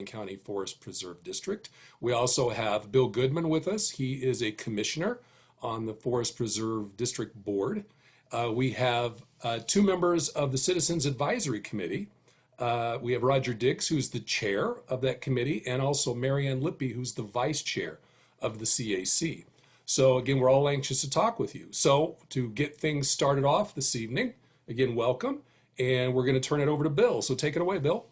County Forest Preserve District. We also have Bill Goodman with us. He is a commissioner on the Forest Preserve District Board. We have two members of the Citizens Advisory Committee. We have Roger Dix, who's the chair of that committee, and also Marianne Lippy, who's the vice chair of the CAC. So again, we're all anxious to talk with you. So to get things started off this evening, again, welcome. And we're going to turn it over to Bill. So take it away, Bill.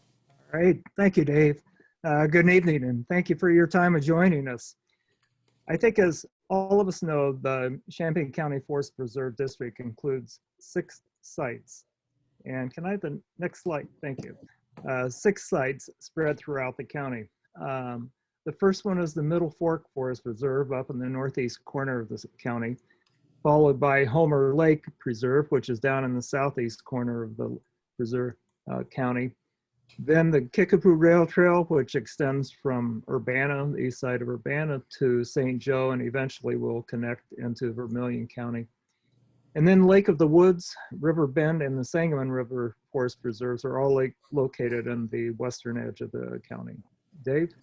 All right. Thank you, Dave. Good evening, and thank you for your time of joining us. I think, as all of us know, the Champaign County Forest Preserve District includes 6 sites. And can I have the next slide? Thank you. 6 sites spread throughout the county. The first one is the Middle Fork Forest Preserve up in the northeast corner of the county, followed by Homer Lake Preserve, which is down in the southeast corner of the preserve county. Then the Kickapoo Rail Trail, which extends from Urbana, the east side of Urbana, to St. Joe, and eventually will connect into Vermilion County. And then Lake of the Woods, River Bend, and the Sangamon River Forest Preserves are all located on the western edge of the county. Dave?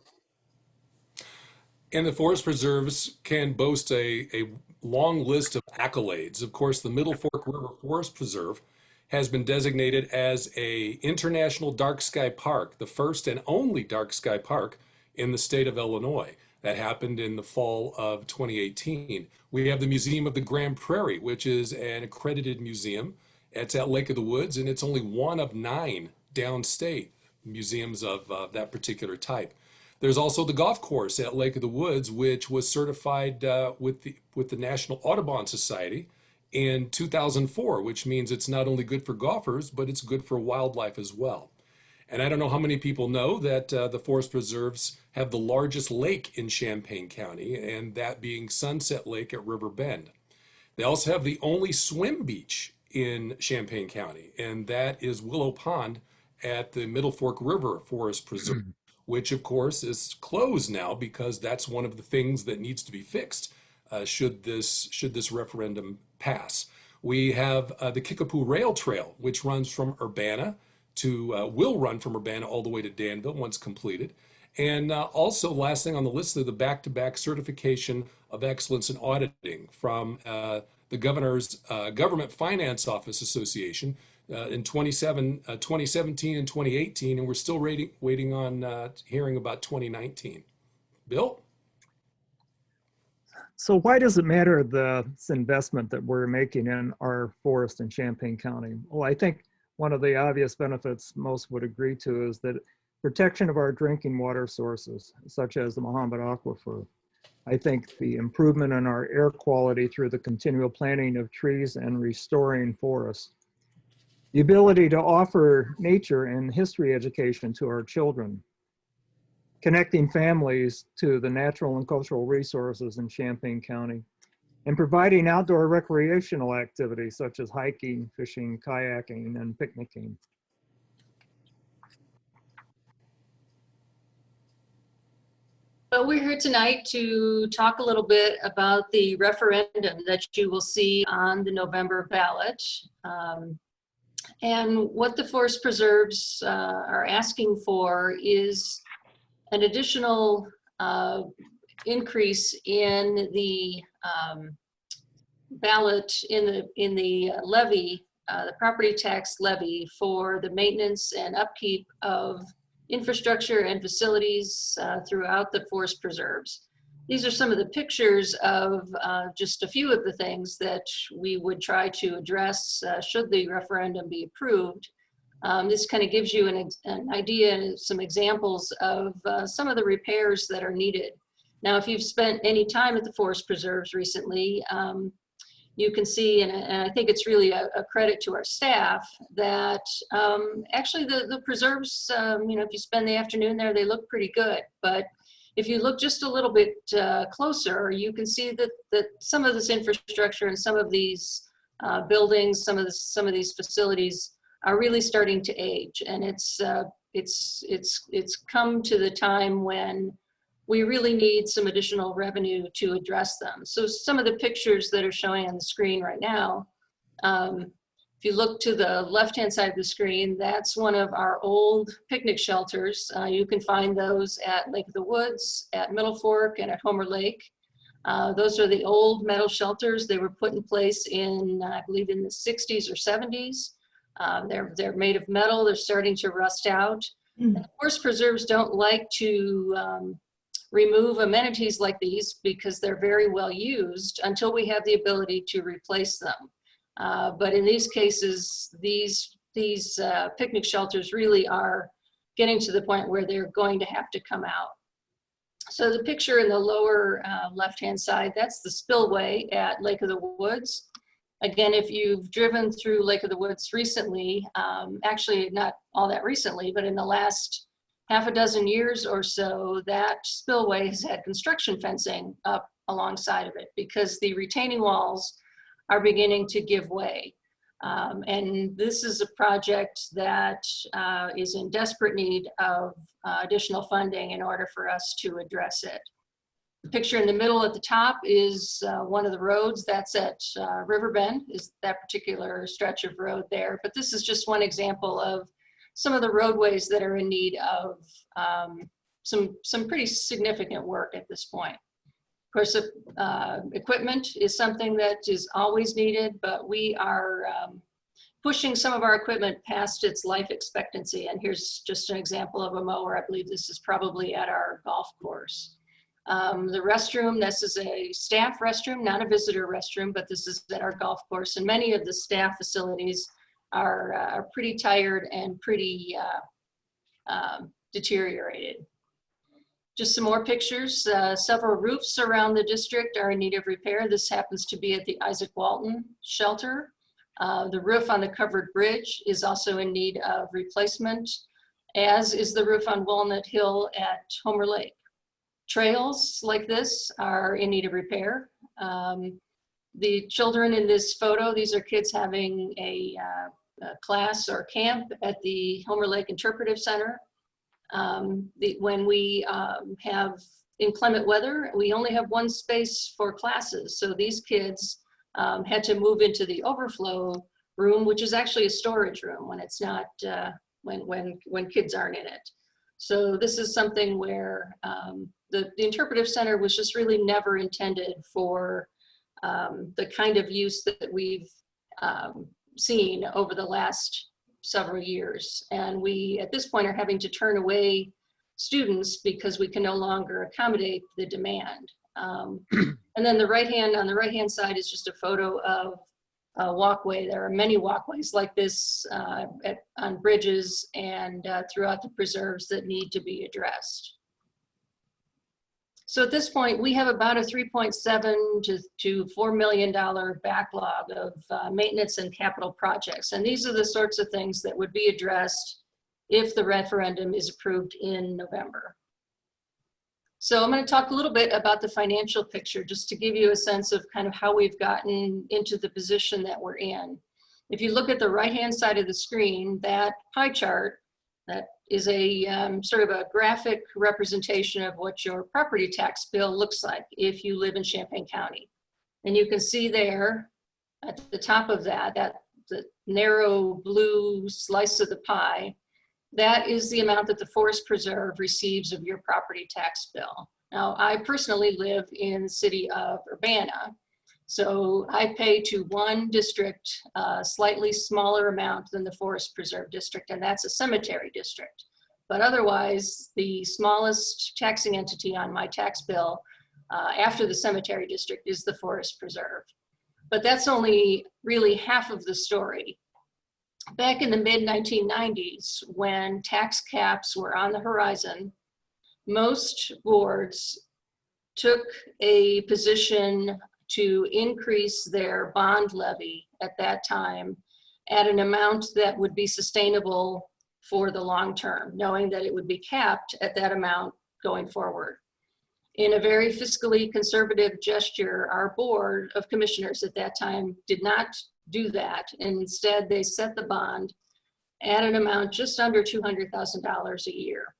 And the forest preserves can boast a long list of accolades. Of course, the Middle Fork River Forest Preserve has been designated as an international dark sky park, the first and only dark sky park in the state of Illinois. That happened in the fall of 2018. We have the Museum of the Grand Prairie, which is an accredited museum. It's at Lake of the Woods, and it's only one of 9 downstate museums of that particular type. There's also the golf course at Lake of the Woods, which was certified with the National Audubon Society in 2004, which means it's not only good for golfers, but it's good for wildlife as well. And I don't know how many people know that the forest preserves have the largest lake in Champaign County, and that being Sunset Lake at River Bend. They also have the only swim beach in Champaign County, and that is Willow Pond at the Middle Fork River Forest Preserve, which of course is closed now because that's one of the things that needs to be fixed should this referendum pass. We have the Kickapoo Rail Trail, which runs from Urbana will run from Urbana all the way to Danville once completed. And also, last thing on the list of the back-to-back certification of excellence in auditing from the Governor's Government Finance Office Association in 2017 and 2018, and we're still waiting on hearing about 2019. Bill? So why does it matter this investment that we're making in our forest in Champaign County? Well, I think one of the obvious benefits most would agree to is that protection of our drinking water sources, such as the Mohammed Aquifer. I think the improvement in our air quality through the continual planting of trees and restoring forests. The ability to offer nature and history education to our children. Connecting families to the natural and cultural resources in Champaign County, and providing outdoor recreational activities such as hiking, fishing, kayaking, and picnicking. Well, we're here tonight to talk a little bit about the referendum that you will see on the November ballot. And what the Forest Preserves are asking for is an additional increase in the ballot in the levy, the property tax levy for the maintenance and upkeep of infrastructure and facilities throughout the forest preserves. These are some of the pictures of just a few of the things that we would try to address should the referendum be approved. This kind of gives you an idea and some examples of some of the repairs that are needed. Now, if you've spent any time at the forest preserves recently, you can see, and I think it's really a credit to our staff, that actually the preserves, if you spend the afternoon there, they look pretty good. But if you look just a little bit closer, you can see that some of this infrastructure and some of these buildings, some of these facilities are really starting to age, and it's come to the time when we really need some additional revenue to address them. So some of the pictures that are showing on the screen right now, If you look to the left-hand side of the screen, that's one of our old picnic shelters. You can find those at Lake of the Woods, at Middle Fork, and at Homer Lake. Those are the old metal shelters. They were put in place in, I believe, in the 60s or 70s. They're made of metal. They're starting to rust out. And forest preserves don't like to remove amenities like these because they're very well used until we have the ability to replace them. But in these cases, these picnic shelters really are getting to the point where they're going to have to come out. So the picture in the lower left-hand side, that's the spillway at Lake of the Woods. Again, if you've driven through Lake of the Woods recently, actually not all that recently, but in the last half a dozen years or so, that spillway has had construction fencing up alongside of it because the retaining walls are beginning to give way. And this is a project that is in desperate need of additional funding in order for us to address it. The picture in the middle at the top is one of the roads. That's at Riverbend, is that particular stretch of road there. But this is just one example of some of the roadways that are in need of some pretty significant work at this point. Of course, equipment is something that is always needed, but we are pushing some of our equipment past its life expectancy. And here's just an example of a mower. I believe this is probably at our golf course. The restroom, this is a staff restroom, not a visitor restroom, but this is at our golf course. And many of the staff facilities are pretty tired and pretty deteriorated. Just some more pictures. Several roofs around the district are in need of repair. This happens to be at the Isaac Walton shelter. The roof on the covered bridge is also in need of replacement, as is the roof on Walnut Hill at Homer Lake. Trails like this are in need of repair. The children in this photo, these are kids having a class or camp at the Homer Lake Interpretive Center. When we have inclement weather, we only have one space for classes. So these kids had to move into the overflow room, which is actually a storage room when it's not, when kids aren't in it. So this is something where the interpretive center was just really never intended for the kind of use that we've seen over the last several years. And we, at this point, are having to turn away students because we can no longer accommodate the demand. And then on the right-hand side is just a photo of a walkway. There are many walkways like this on bridges and throughout the preserves that need to be addressed. So at this point, we have about a $3.7 to $4 million backlog of maintenance and capital projects. And these are the sorts of things that would be addressed if the referendum is approved in November. So I'm going to talk a little bit about the financial picture, just to give you a sense of kind of how we've gotten into the position that we're in. If you look at the right-hand side of the screen, that pie chart, that is a sort of a graphic representation of what your property tax bill looks like if you live in Champaign County. And you can see there at the top of that the narrow blue slice of the pie, that is the amount that the Forest Preserve receives of your property tax bill. Now, I personally live in the city of Urbana, so I pay to one district a slightly smaller amount than the Forest Preserve district, and that's a cemetery district. But otherwise, the smallest taxing entity on my tax bill after the cemetery district is the Forest Preserve. But that's only really half of the story. Back in the mid-1990s, when tax caps were on the horizon, most boards took a position to increase their bond levy at that time at an amount that would be sustainable for the long term, knowing that it would be capped at that amount going forward. In a very fiscally conservative gesture, our board of commissioners at that time did not do that. Instead, they set the bond at an amount just under $200,000 a year.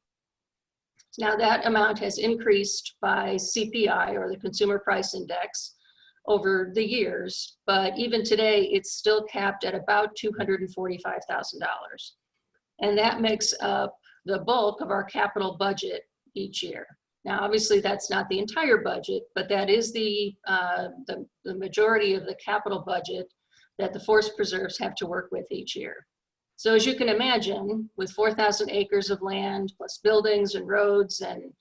Now that amount has increased by CPI, or the Consumer Price Index, over the years, but even today, it's still capped at about $245,000. And that makes up the bulk of our capital budget each year. Now, obviously, that's not the entire budget, but that is the majority of the capital budget that the forest preserves have to work with each year. So as you can imagine, with 4,000 acres of land, plus buildings and roads and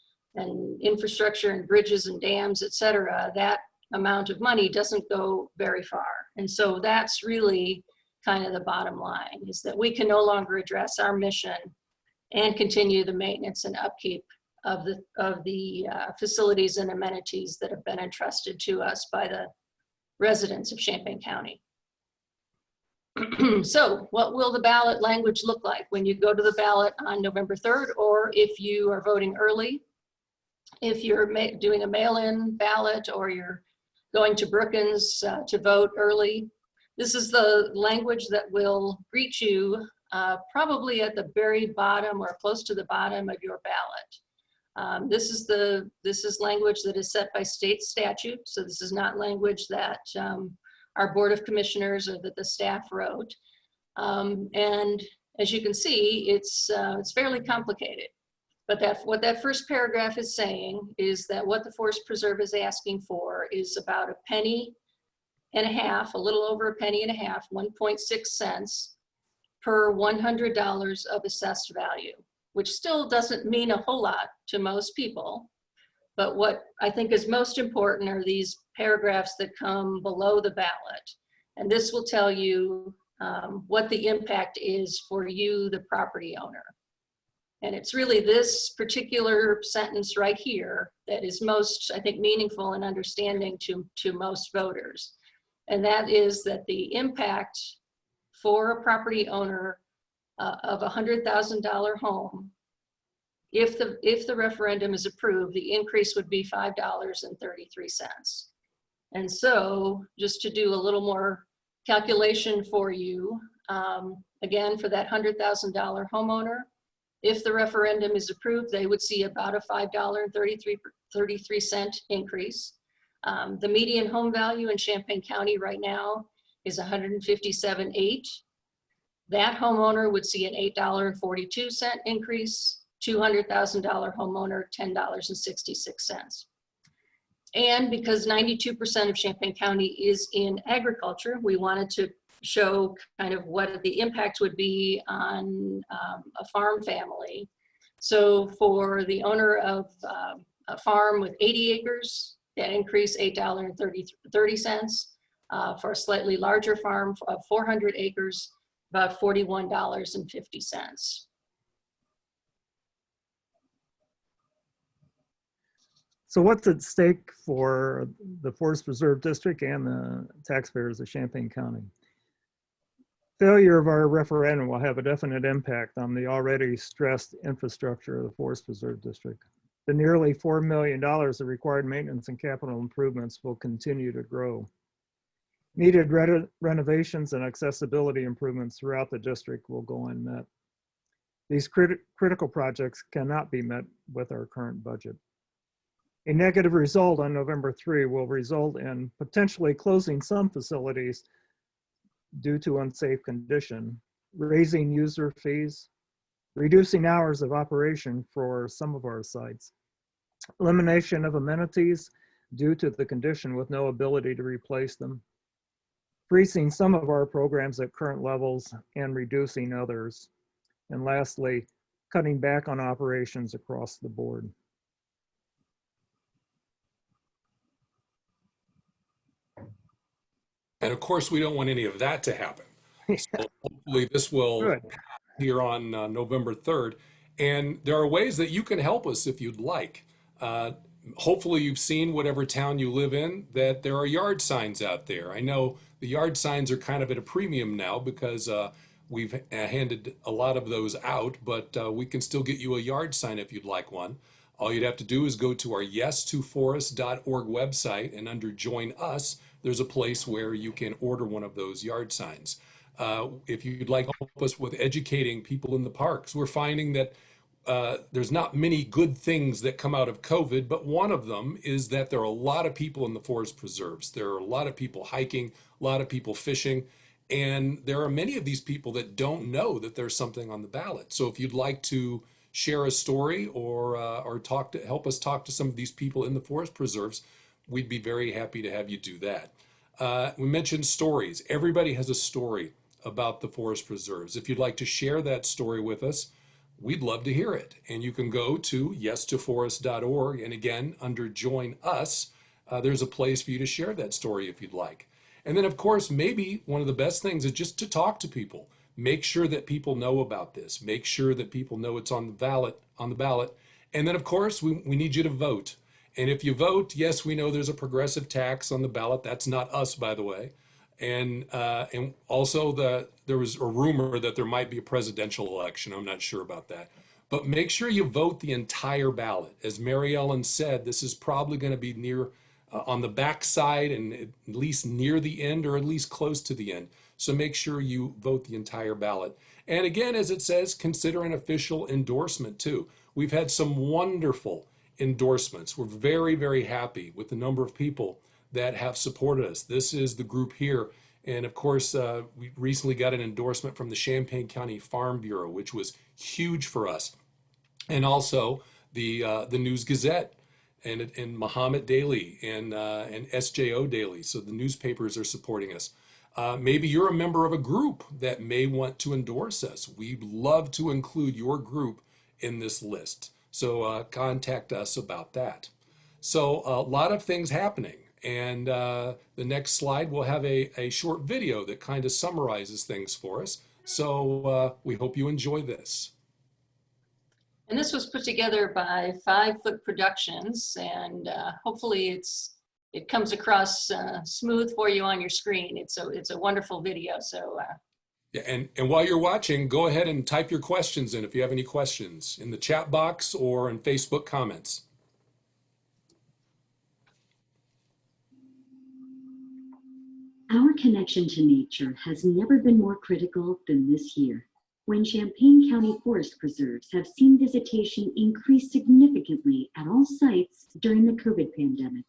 infrastructure and bridges and dams, et cetera, that amount of money doesn't go very far. And so that's really kind of the bottom line, is that we can no longer address our mission and continue the maintenance and upkeep of the facilities and amenities that have been entrusted to us by the residents of Champaign County. So what will the ballot language look like when you go to the ballot on November 3rd, or if you are voting early? If you're doing a mail-in ballot, or you're going to Brookins to vote early, this is the language that will greet you probably at the very bottom or close to the bottom of your ballot. This is language that is set by state statute, so this is not language that our Board of Commissioners or that the staff wrote. And as you can see, it's fairly complicated. But what that first paragraph is saying is that what the Forest Preserve is asking for is about a penny and a half, a little over a penny and a half, 1.6 cents per $100 of assessed value, which still doesn't mean a whole lot to most people. But what I think is most important are these paragraphs that come below the ballot. And this will tell you what the impact is for you, the property owner. And it's really this particular sentence right here that is most, I think, meaningful and understanding to most voters. And that is that the impact for a property owner of a $100,000 home, if the referendum is approved, the increase would be $5.33. And so just to do a little more calculation for you, again, for that $100,000 homeowner, if the referendum is approved, they would see about a $5.33 increase. The median home value in Champaign County right now is $157,800. That homeowner would see an $8.42 increase. $200,000 homeowner, $10.66. And because 92% of Champaign County is in agriculture, we wanted to show kind of what the impact would be on a farm family. So for the owner of a farm with 80 acres, that increase $8.30. For a slightly larger farm of 400 acres, about $41.50. So what's at stake for the Forest Preserve District and the taxpayers of Champaign County? Failure of our referendum will have a definite impact on the already stressed infrastructure of the Forest Preserve District. The nearly $4 million of required maintenance and capital improvements will continue to grow. Needed renovations and accessibility improvements throughout the district will go unmet. These critical projects cannot be met with our current budget. A negative result on November 3 will result in potentially closing some facilities due to unsafe condition, raising user fees, reducing hours of operation for some of our sites, elimination of amenities due to the condition with no ability to replace them, freezing some of our programs at current levels and reducing others, and lastly, cutting back on operations across the board. And of course, we don't want any of that to happen. So hopefully this will Good. here on November 3rd. And there are ways that you can help us if you'd like. Hopefully you've seen, whatever town you live in, that there are yard signs out there. I know the yard signs are kind of at a premium now because we've handed a lot of those out, but we can still get you a yard sign if you'd like one. All you'd have to do is go to our yes2forest.org website, and under Join Us, there's a place where you can order one of those yard signs. If you'd like to help us with educating people in the parks, we're finding that there's not many good things that come out of COVID, but one of them is that there are a lot of people in the forest preserves. There are a lot of people hiking, a lot of people fishing, and there are many of these people that don't know that there's something on the ballot. So if you'd like to share a story or help us talk to some of these people in the forest preserves, we'd be very happy to have you do that. We mentioned stories. Everybody has a story about the forest preserves. If you'd like to share that story with us, we'd love to hear it. And you can go to yes2forest.org. And again, under Join Us, there's a place for you to share that story if you'd like. And then, of course, maybe one of the best things is just to talk to people. Make sure that people know about this. Make sure that people know it's on the ballot. And then, of course, we need you to vote. And if you vote, yes, we know there's a progressive tax on the ballot. That's not us, by the way. And also there was a rumor that there might be a presidential election. I'm not sure about that. But make sure you vote the entire ballot. As Mary Ellen said, this is probably going to be near on the back side and at least near the end or at least close to the end. So make sure you vote the entire ballot. And again, as it says, consider an official endorsement too. We've had some wonderful endorsements. We're very, very happy with the number of people that have supported us. This is the group here. And of course, we recently got an endorsement from the Champaign County Farm Bureau, which was huge for us. And also the News Gazette and Muhammad Daily and SJO Daily. So the newspapers are supporting us. Maybe you're a member of a group that may want to endorse us. We'd love to include your group in this list. So contact us about that. So a lot of things happening. And the next slide will have a short video that kind of summarizes things for us. So we hope you enjoy this. And this was put together by 5 Foot Productions, and hopefully it comes across smooth for you on your screen. It's a wonderful video. So yeah, and while you're watching, go ahead and type your questions in if you have any questions in the chat box or in Facebook comments. Our connection to nature has never been more critical than this year, when Champaign County Forest Preserves have seen visitation increase significantly at all sites during the COVID pandemic.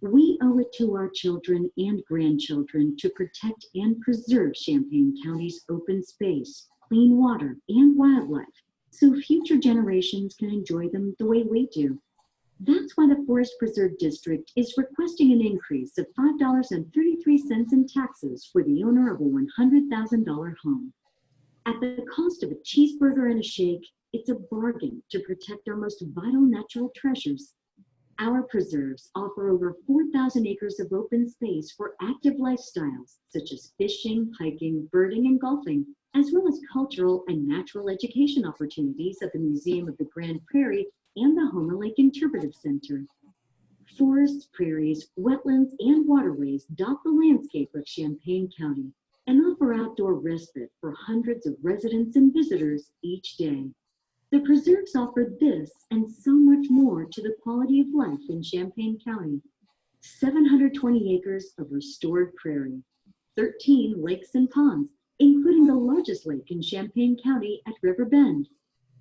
We owe it to our children and grandchildren to protect and preserve Champaign County's open space, clean water, and wildlife, so future generations can enjoy them the way we do. That's why the Forest Preserve District is requesting an increase of $5.33 in taxes for the owner of a $100,000 home. At the cost of a cheeseburger and a shake, it's a bargain to protect our most vital natural treasures. Our preserves offer over 4,000 acres of open space for active lifestyles, such as fishing, hiking, birding, and golfing, as well as cultural and natural education opportunities at the Museum of the Grand Prairie and the Homer Lake Interpretive Center. Forests, prairies, wetlands, and waterways dot the landscape of Champaign County and offer outdoor respite for hundreds of residents and visitors each day. The preserves offer this and so much more to the quality of life in Champaign County. 720 acres of restored prairie, 13 lakes and ponds, including the largest lake in Champaign County at River Bend,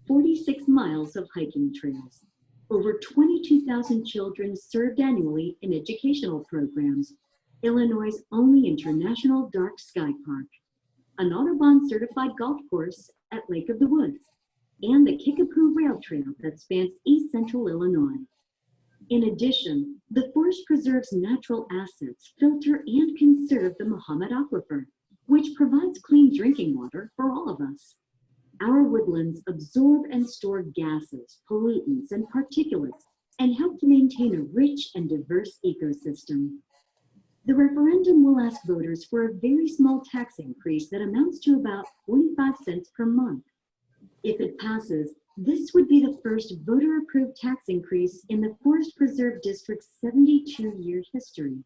46 miles of hiking trails, over 22,000 children served annually in educational programs, Illinois' only international dark sky park, an Audubon certified golf course at Lake of the Woods, and the Kickapoo Rail Trail that spans east central Illinois. In addition, the Forest Preserve's natural assets filter and conserve the Muhammad Aquifer, which provides clean drinking water for all of us. Our woodlands absorb and store gases, pollutants, and particulates, and help to maintain a rich and diverse ecosystem. The referendum will ask voters for a very small tax increase that amounts to about 45 cents per month. If it passes, this would be the first voter-approved tax increase in the Forest Preserve District's 72-year history.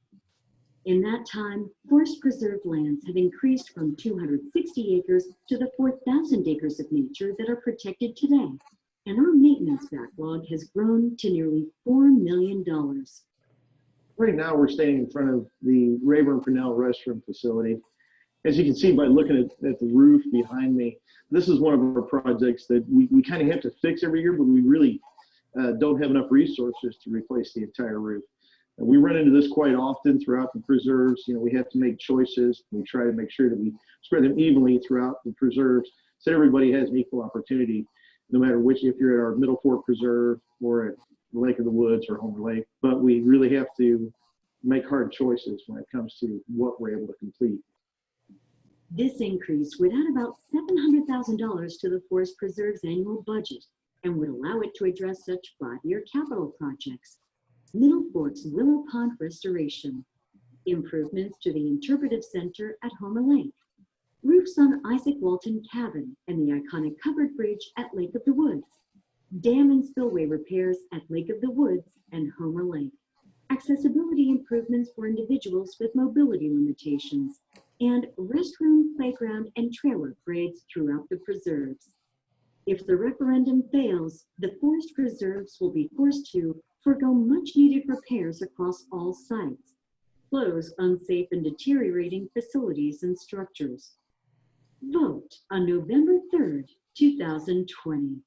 In that time, forest preserve lands have increased from 260 acres to the 4,000 acres of nature that are protected today, and our maintenance backlog has grown to nearly $4 million. Right now, we're standing in front of the Rayburn Purnell restroom facility, as you can see by looking at the roof behind me, this is one of our projects that we kind of have to fix every year, but we really don't have enough resources to replace the entire roof. We run into this quite often throughout the preserves. You know, we have to make choices. We try to make sure that we spread them evenly throughout the preserves so everybody has an equal opportunity, no matter which, if you're at our Middle Fork Preserve or at Lake of the Woods or Homer Lake. But we really have to make hard choices when it comes to what we're able to complete. This increase would add about $700,000 to the Forest Preserve's annual budget and would allow it to address such 5-year capital projects: Middle Fork's Willow Pond restoration, improvements to the Interpretive Center at Homer Lake, roofs on Isaac Walton Cabin and the iconic covered bridge at Lake of the Woods, dam and spillway repairs at Lake of the Woods and Homer Lake, accessibility improvements for individuals with mobility limitations, and restroom, playground, and trailer grades throughout the preserves. If the referendum fails, the Forest Preserves will be forced to forego much-needed repairs across all sites, close unsafe and deteriorating facilities and structures. Vote on November 3rd, 2020.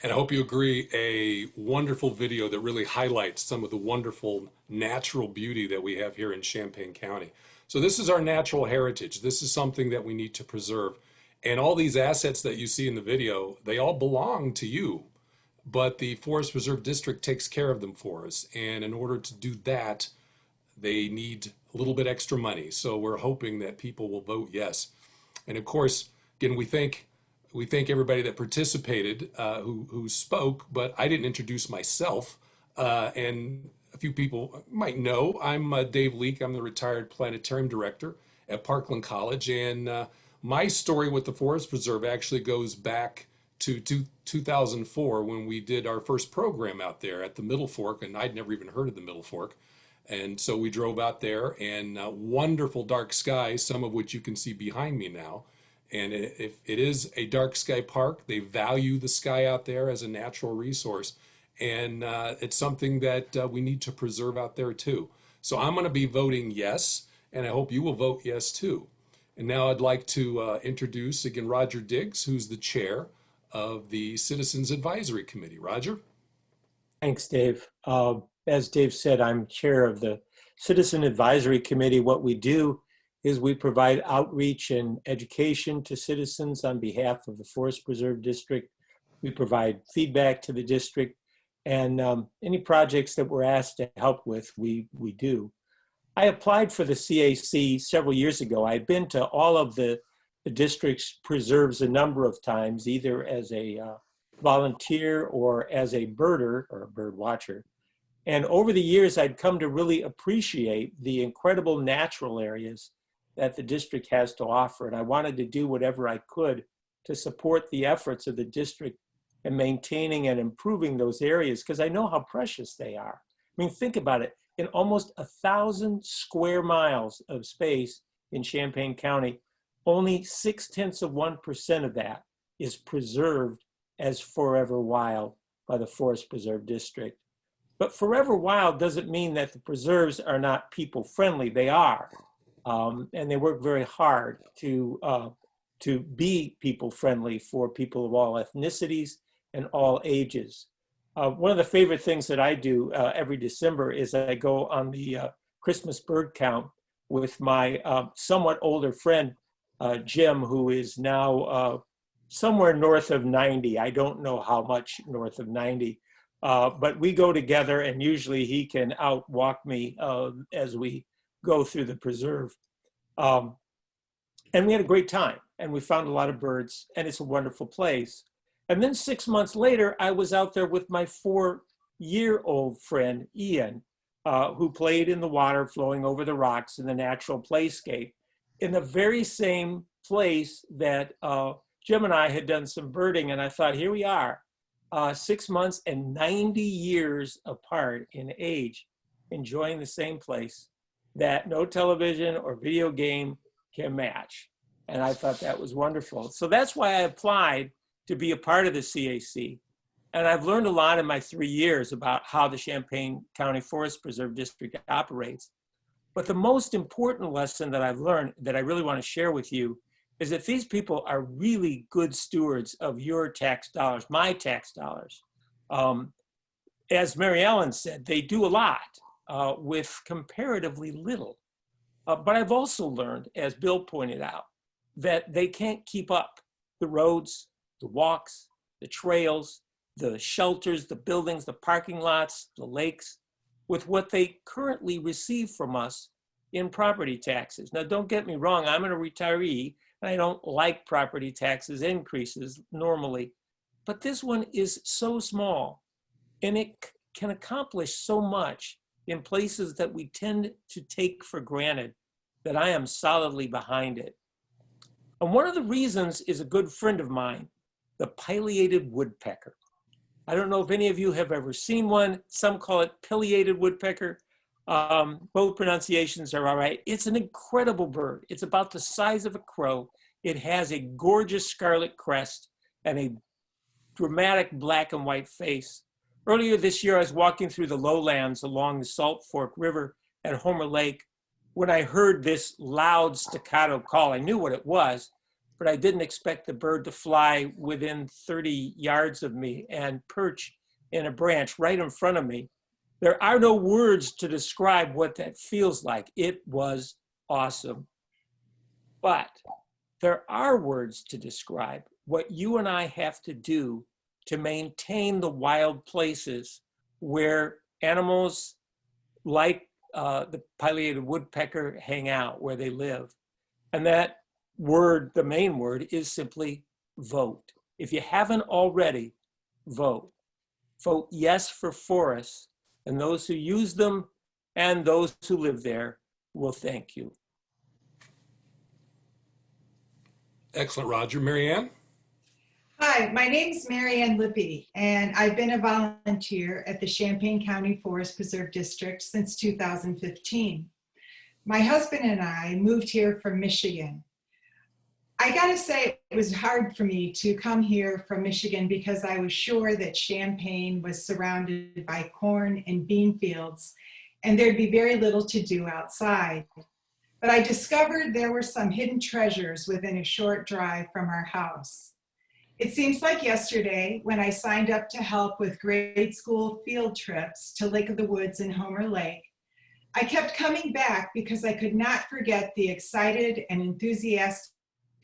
And I hope you agree, a wonderful video that really highlights some of the wonderful natural beauty that we have here in Champaign County. So this is our natural heritage. This is something that we need to preserve. And all these assets that you see in the video, they all belong to you. But the Forest Preserve District takes care of them for us. And in order to do that, they need a little bit extra money. So we're hoping that people will vote yes. And of course, again, we thank everybody that participated, who spoke, but I didn't introduce myself. And a few people might know, I'm Dave Leake. I'm the retired planetarium director at Parkland College. And my story with the Forest Preserve actually goes back to 2004 when we did our first program out there at the Middle Fork, and I'd never even heard of the Middle Fork. And so we drove out there, and wonderful dark skies, some of which you can see behind me now. And if it is a dark sky park, they value the sky out there as a natural resource. And it's something that we need to preserve out there too. So I'm going to be voting yes, and I hope you will vote yes too. And now I'd like to introduce again Roger Diggs, who's the chair of the Citizens Advisory Committee. Roger? Thanks, Dave. As Dave said, I'm chair of the Citizen Advisory Committee. What we do is we provide outreach and education to citizens on behalf of the Forest Preserve District. We provide feedback to the district, and any projects that we're asked to help with, we do. I applied for the CAC several years ago. I'd been to all of the district's preserves a number of times, either as a volunteer or as a birder or a bird watcher. And over the years, I'd come to really appreciate the incredible natural areas that the district has to offer. And I wanted to do whatever I could to support the efforts of the district in maintaining and improving those areas, because I know how precious they are. I mean, think about it. In almost 1,000 square miles of space in Champaign County, only 0.6% of that is preserved as forever wild by the Forest Preserve District. But forever wild doesn't mean that the preserves are not people friendly. They are. And they work very hard to be people friendly for people of all ethnicities and all ages. One of the favorite things that I do every December is I go on the Christmas bird count with my somewhat older friend, Jim, who is now somewhere north of 90. I don't know how much north of 90, but we go together, and usually he can outwalk me as we go through the preserve. And we had a great time, and we found a lot of birds, and it's a wonderful place. And then 6 months later, I was out there with my 4-year-old friend, Ian, who played in the water flowing over the rocks in the natural playscape, in the very same place that Jim and I had done some birding. And I thought, here we are, 6 months and 90 years apart in age, enjoying the same place that no television or video game can match. And I thought that was wonderful. So that's why I applied to be a part of the CAC. And I've learned a lot in my 3 years about how the Champaign County Forest Preserve District operates. But the most important lesson that I've learned that I really want to share with you is that these people are really good stewards of your tax dollars, my tax dollars. As Mary Ellen said, they do a lot with comparatively little. But I've also learned, as Bill pointed out, that they can't keep up the roads, the walks, the trails, the shelters, the buildings, the parking lots, the lakes, with what they currently receive from us in property taxes. Now, don't get me wrong, I'm a retiree, and I don't like property taxes increases normally, but this one is so small, and it can accomplish so much in places that we tend to take for granted that I am solidly behind it. And one of the reasons is a good friend of mine, the pileated woodpecker. I don't know if any of you have ever seen one. Some call it pileated woodpecker. Both pronunciations are all right. It's an incredible bird. It's about the size of a crow. It has a gorgeous scarlet crest and a dramatic black and white face. Earlier this year, I was walking through the lowlands along the Salt Fork River at Homer Lake when I heard this loud staccato call. I knew what it was, but I didn't expect the bird to fly within 30 yards of me and perch in a branch right in front of me. There are no words to describe what that feels like. It was awesome. But there are words to describe what you and I have to do to maintain the wild places where animals like the pileated woodpecker hang out, where they live. And that word, the main word, is simply vote. If you haven't already, vote. Vote yes for forests, and those who use them and those who live there will thank you. Excellent, Roger. Mary Ann? Hi, my name is Mary Ann Lippy, and I've been a volunteer at the Champaign County Forest Preserve District since 2015. My husband and I moved here from Michigan. I gotta say, it was hard for me to come here from Michigan because I was sure that Champaign was surrounded by corn and bean fields, and there'd be very little to do outside. But I discovered there were some hidden treasures within a short drive from our house. It seems like yesterday when I signed up to help with grade school field trips to Lake of the Woods and Homer Lake, I kept coming back because I could not forget the excited and enthusiastic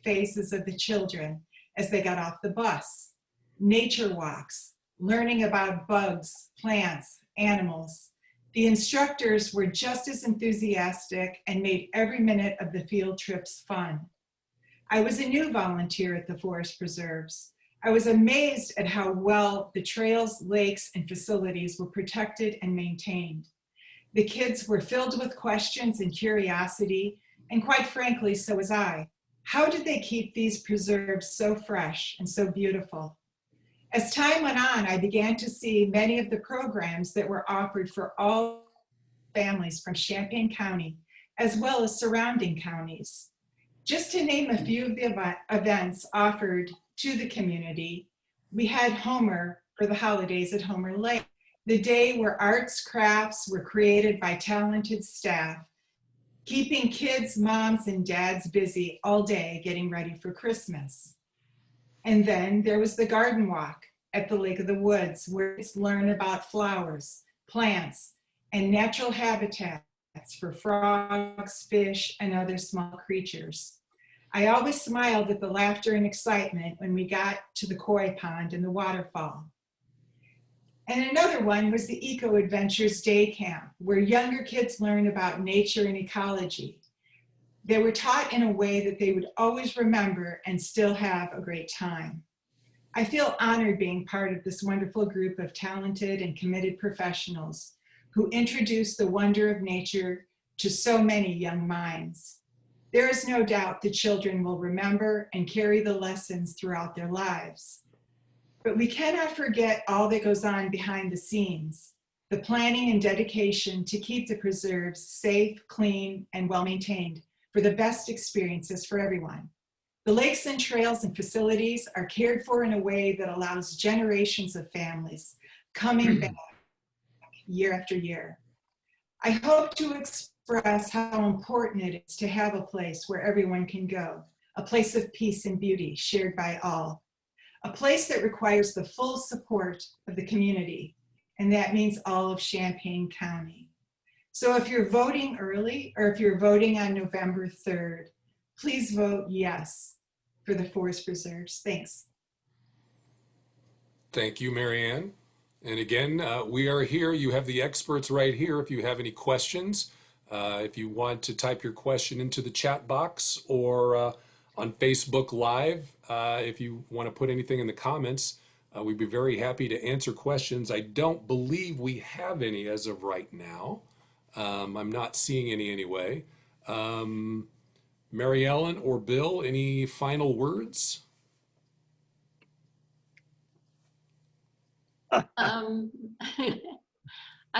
faces of the children as they got off the bus. Nature walks, learning about bugs, plants, animals. The instructors were just as enthusiastic and made every minute of the field trips fun. I was a new volunteer at the Forest Preserves. I was amazed at how well the trails, lakes, and facilities were protected and maintained. The kids were filled with questions and curiosity, and quite frankly, so was I. How did they keep these preserves so fresh and so beautiful? As time went on, I began to see many of the programs that were offered for all families from Champaign County, as well as surrounding counties. Just to name a few of the events offered to the community, we had Homer for the holidays at Homer Lake, the day where arts, crafts were created by talented staff, keeping kids, moms, and dads busy all day getting ready for Christmas. And then there was the garden walk at the Lake of the Woods, where kids learn about flowers, plants, and natural habitats for frogs, fish, and other small creatures. I always smiled at the laughter and excitement when we got to the koi pond and the waterfall. And another one was the Eco Adventures Day Camp, where younger kids learn about nature and ecology. They were taught in a way that they would always remember and still have a great time. I feel honored being part of this wonderful group of talented and committed professionals who introduce the wonder of nature to so many young minds. There is no doubt the children will remember and carry the lessons throughout their lives. But we cannot forget all that goes on behind the scenes, the planning and dedication to keep the preserves safe, clean, and well-maintained for the best experiences for everyone. The lakes and trails and facilities are cared for in a way that allows generations of families coming back year after year. I hope to express how important it is to have a place where everyone can go, a place of peace and beauty shared by all, a place that requires the full support of the community, and that means all of Champaign County. So if you're voting early or if you're voting on November 3rd, please vote yes for the forest preserves. Thanks. Thank you, Marianne. And again, we are here. You have the experts right here if you have any questions. If you want to type your question into the chat box or on Facebook Live, if you want to put anything in the comments, we'd be very happy to answer questions. I don't believe we have any as of right now. I'm not seeing any anyway. Mary Ellen or Bill, any final words? I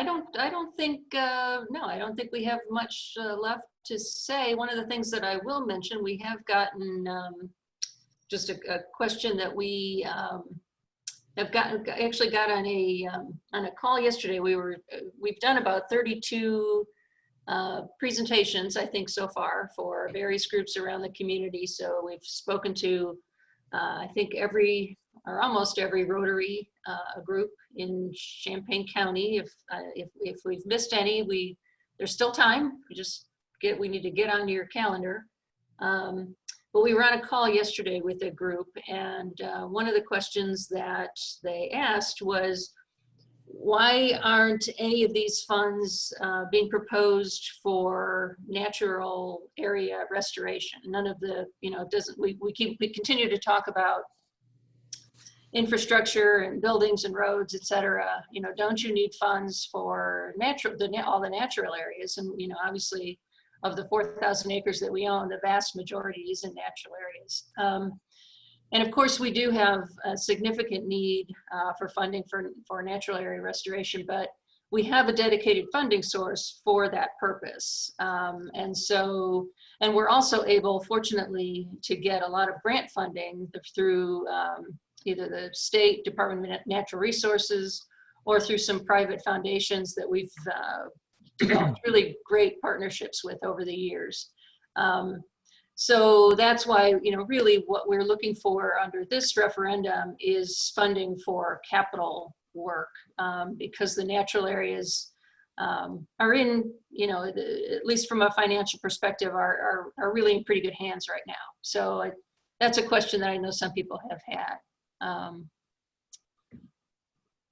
don't think, no, I don't think we have much left to say. One of the things that I will mention, we have gotten just a question that we actually got on a call yesterday. We've done about 32 presentations, I think, so far for various groups around the community. So we've spoken to, I think, every or almost every Rotary group in Champaign County. If we've missed any, there's still time. We need to get onto your calendar. But we were on a call yesterday with a group, and one of the questions that they asked was, why aren't any of these funds being proposed for natural area restoration? None of the, we continue to talk about infrastructure and buildings and roads, et cetera. Don't you need funds for all the natural areas? And, obviously of the 4,000 acres that we own, the vast majority is in natural areas. And of course, we do have a significant need for funding for natural area restoration, but we have a dedicated funding source for that purpose. And we're also able, fortunately, to get a lot of grant funding through either the State Department of Natural Resources or through some private foundations that we've developed really great partnerships with over the years. So that's why, really what we're looking for under this referendum is funding for capital work, because the natural areas are in, at least from a financial perspective, are really in pretty good hands right now. So that's a question that I know some people have had.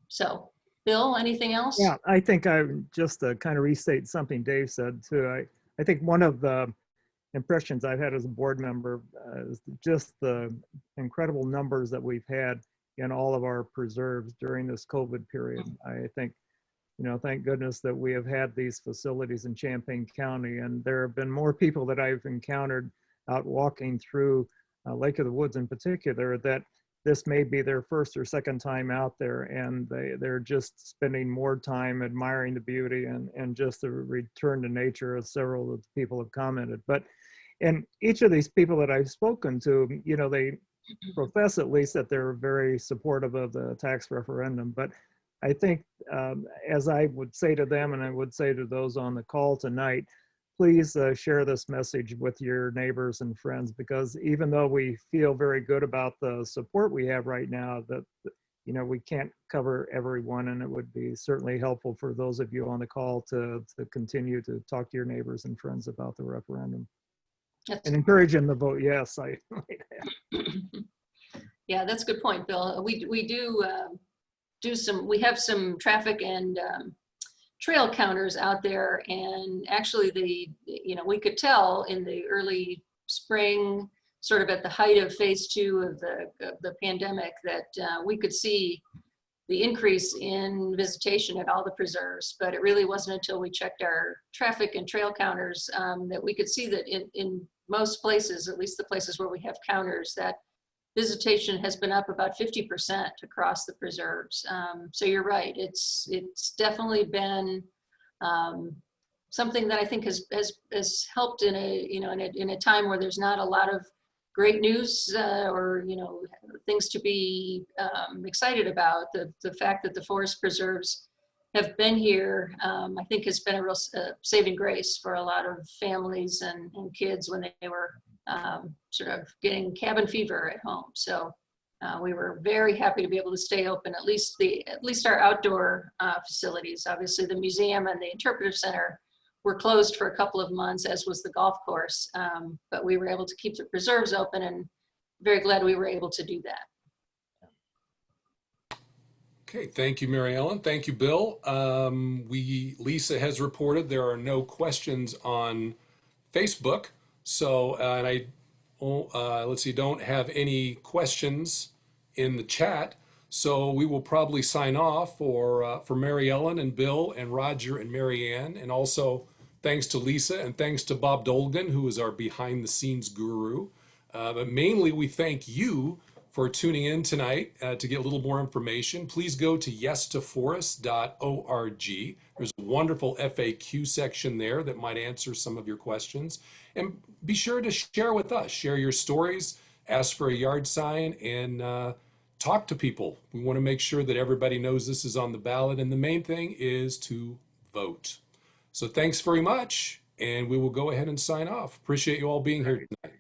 So Bill, anything else? Yeah, I think I just to kind of restate something Dave said too. I think one of the impressions I've had as a board member is just the incredible numbers that we've had in all of our preserves during this COVID period. I think, thank goodness that we have had these facilities in Champaign County, and there have been more people that I've encountered out walking through Lake of the Woods in particular, that this may be their first or second time out there, and they're just spending more time admiring the beauty and just the return to nature, as several of the people have commented. And each of these people that I've spoken to, they profess at least that they're very supportive of the tax referendum. But I think, as I would say to them, and I would say to those on the call tonight, please share this message with your neighbors and friends, because even though we feel very good about the support we have right now, that we can't cover everyone, and it would be certainly helpful for those of you on the call to continue to talk to your neighbors and friends about the referendum. And encourage them to vote yes. Yeah, that's a good point, Bill. We we have some traffic and trail counters out there, and actually we could tell in the early spring, sort of at the height of phase 2 of the pandemic, that we could see the increase in visitation at all the preserves. But it really wasn't until we checked our traffic and trail counters that we could see that in most places, at least the places where we have counters, that visitation has been up about 50% across the preserves. So you're right, it's definitely been something that I think has helped in a time where there's not a lot of great news or, things to be excited about. The fact that the forest preserves have been here, I think has been a real saving grace for a lot of families and kids when they were sort of getting cabin fever at home. So we were very happy to be able to stay open, at least our outdoor facilities. Obviously the museum and the interpretive center were closed for a couple of months, as was the golf course. But we were able to keep the preserves open, and very glad we were able to do that. Okay, thank you, Mary Ellen. Thank you, Bill. Lisa has reported there are no questions on Facebook. So, and let's see, don't have any questions in the chat. So we will probably sign off for Mary Ellen and Bill and Roger and Mary Ann. And also thanks to Lisa and thanks to Bob Dolgan, who is our behind the scenes guru. But mainly we thank you for tuning in tonight to get a little more information. Please go to yestoforest.org. There's a wonderful FAQ section there that might answer some of your questions. And be sure to share with us, share your stories, ask for a yard sign, and talk to people. We want to make sure that everybody knows this is on the ballot. And the main thing is to vote. So thanks very much. And we will go ahead and sign off. Appreciate you all being here tonight.